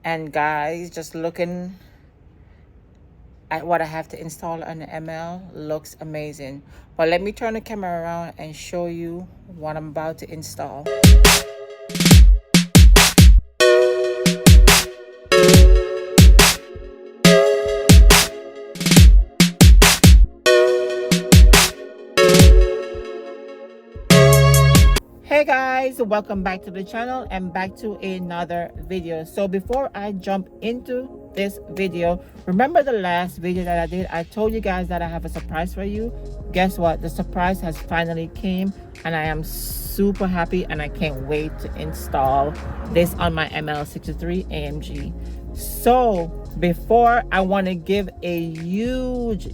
And guys, just looking at what I have to install on the ML looks amazing. But let me turn the camera around and show you what I'm about to install. Hey guys, welcome back to the channel and back to another video. So before I jump into this video, remember the last video that I did? I told you guys that I have a surprise for you. Guess what? The surprise has finally came and I am super happy and I can't wait to install this on my ML63 AMG. So before, I want to give a huge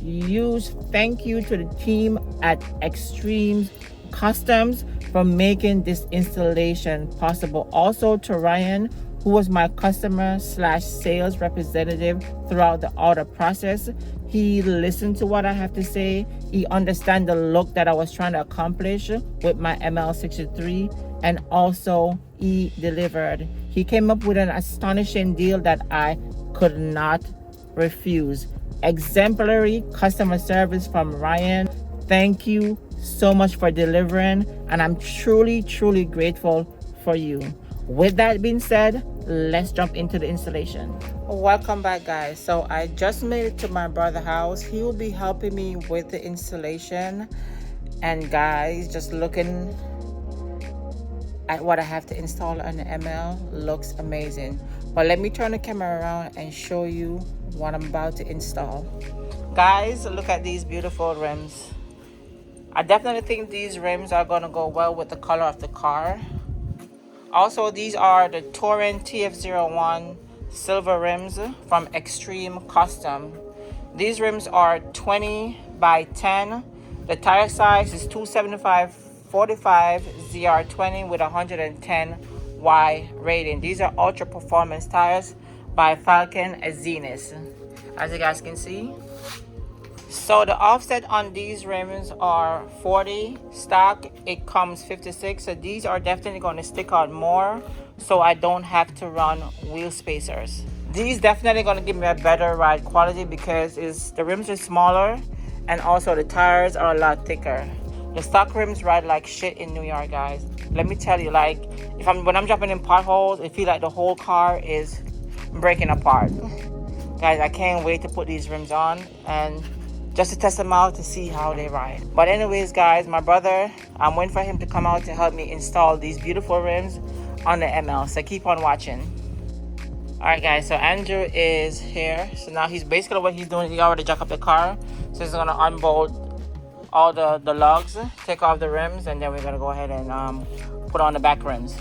thank you to the team at Extremes Customs for making this installation possible. Also to Ryan, who was my customer slash sales representative throughout the order process. He listened to what I have to say. He understand the look that I was trying to accomplish with my ML63, and also he delivered. He came up with an astonishing deal that I could not refuse. Exemplary customer service from Ryan. Thank you so much for delivering, and I'm truly grateful for you. With that being said, let's jump into the installation. Welcome back, guys. So I just made it to my brother's house. He will be helping me with the installation. And guys, just looking at what I have to install on the ML looks amazing. But let me turn the camera around and show you what I'm about to install. Guys, look at these beautiful rims. I definitely think these rims are going to go well with the color of the car. Also, these are the Touren TF01 silver rims from Extreme Custom. These rims are 20 by 10. The tire size is 275/45 ZR20 with 110 Y rating. These are ultra performance tires by Falken and Ziex, as you guys can see. So the offset on these rims are 40. Stock it comes 56, so these are definitely going to stick out more, so I don't have to run wheel spacers. These definitely going to give me a better ride quality because the rims are smaller and also the tires are a lot thicker. The stock rims ride like shit in New York, guys. Let me tell you, like when I'm jumping in potholes, it feels like the whole car is breaking apart. Guys, I can't wait to put these rims on and just to test them out to see how they ride. But anyways, guys, my brother, I'm waiting for him to come out to help me install these beautiful rims on the ML, so keep on watching. All right, guys, so Andrew is here. So now he's basically, what he's doing, he already jacked up the car, so he's gonna unbolt all the lugs, take off the rims, and then we're gonna go ahead and put on the back rims.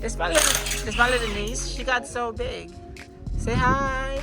This my little niece. She got so big. Say hi.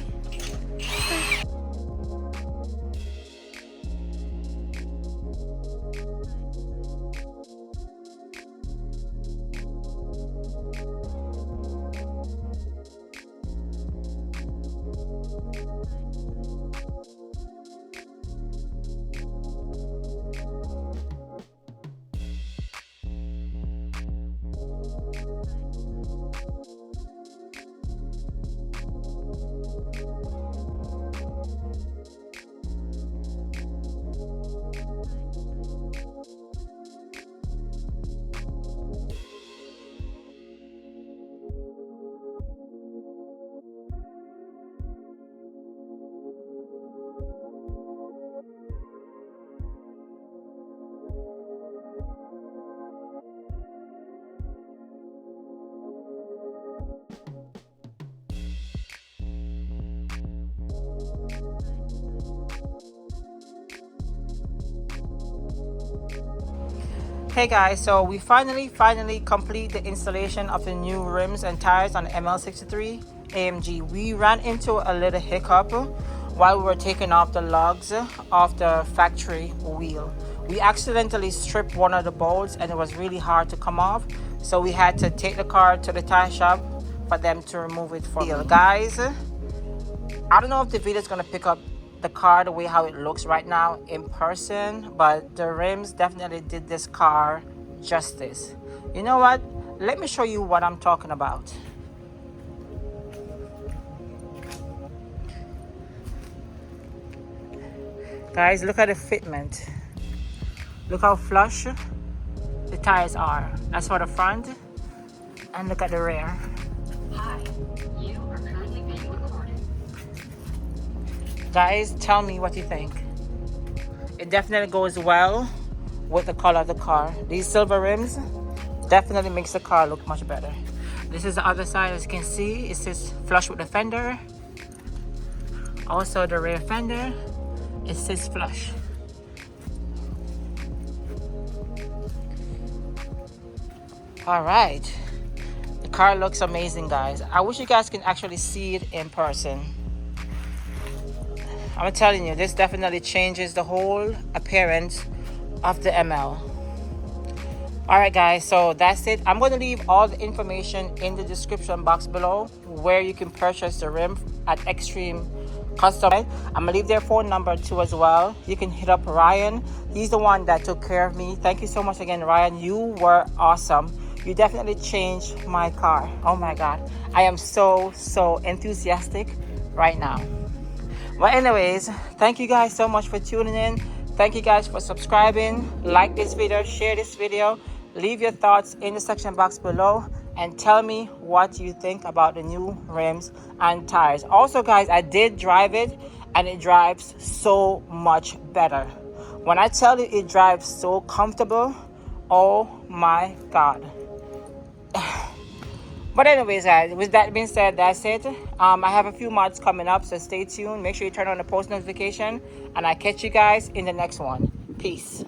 Okay guys, so we finally complete the installation of the new rims and tires on the ML63 AMG. We ran into a little hiccup while we were taking off the lugs off the factory wheel. We accidentally stripped one of the bolts and it was really hard to come off, so we had to take the car to the tire shop for them to remove it for me. Guys, I don't know if the video is going to pick up the car the way how it looks right now in person, but the rims definitely did this car justice. You know what, let me show you what I'm talking about. Guys, look at the fitment. Look how flush the tires are. That's for the front, and look at the rear. Hi, you are currently being recorded. Guys, tell me what you think. It definitely goes well with the color of the car. These silver rims definitely makes the car look much better. This is the other side. As you can see, it sits flush with the fender. Also the rear fender, it sits flush. All right, the car looks amazing, guys. I wish you guys can actually see it in person. I'm telling you, this definitely changes the whole appearance of the ML. All right guys, so that's it. I'm going to leave all the information in the description box below where you can purchase the rim at Extreme Custom. I'm gonna leave their phone number too as well. You can hit up Ryan. He's the one that took care of me. Thank you so much again, Ryan. You were awesome. You definitely changed my car. Oh my god, I am so enthusiastic right now. But anyways, thank you guys so much for tuning in. Thank you guys for subscribing. Like this video, share this video, leave your thoughts in the section box below, and tell me what you think about the new rims and tires. Also guys, I did drive it and it drives so much better. When I tell you it drives so comfortable, oh my god. But anyways guys, with that being said, that's it. I have a few mods coming up, so stay tuned. Make sure you turn on the post notification, and I catch you guys in the next one. Peace.